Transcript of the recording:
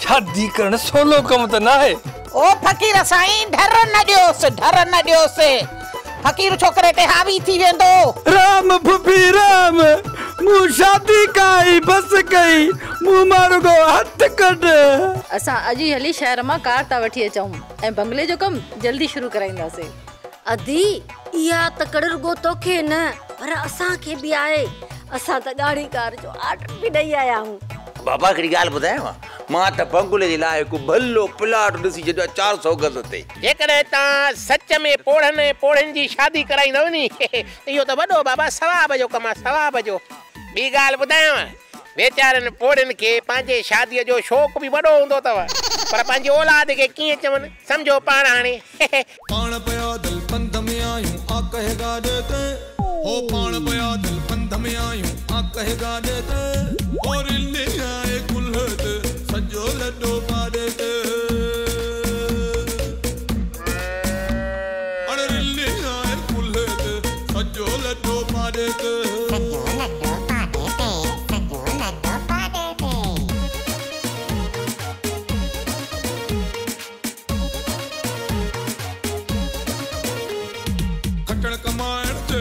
शादी करण सोलो कम तो ना है। ओ फकीर साईं ढर न ॾियोसि फकीर छोकरे ते हावी थी वेंदो। राम फुफी राम मु शादी काई बस कई मु मारो को हथ कढ। असा अजी हली शहर में कार ता वठी अचूं ए बंगले जो कम जल्दी शुरू कराइंदासे। अदी या तकड़ रुगो तोखे न पर असा के भी आए असा त गाड़ी कार जो ऑर्डर भी दई आया हूं। बाबा कड़ी गाल बुधायो मां त बंगले जे लाए को भलो प्लाट ॾिसी जॾो 400 गज ते। जेकॾहिं तव्हां सच में पोड़न जी शादी कराईंदव नी इहो त वॾो बाबा सवाब जो कम आहे सवाब जो। ॿी ॻाल्हि ॿुधायांव वेचारनि पोड़नि खे पंहिंजे शादीअ जो शौक़ बि वॾो हूंदो अथव पर पंहिंजी औलाद खे कीअं चवनि सम्झो पाण हाणे पाण पिया दिल पंध में आयूं आ कहेगा देते हो पाण पिया दिल पंध में आयूं आ कहेगा देते और ले आए कुल्हत सजो लड्डो पा देते अरे ले आए कुल्हत सजो लड्डो पा देते। खटण कमाइण ते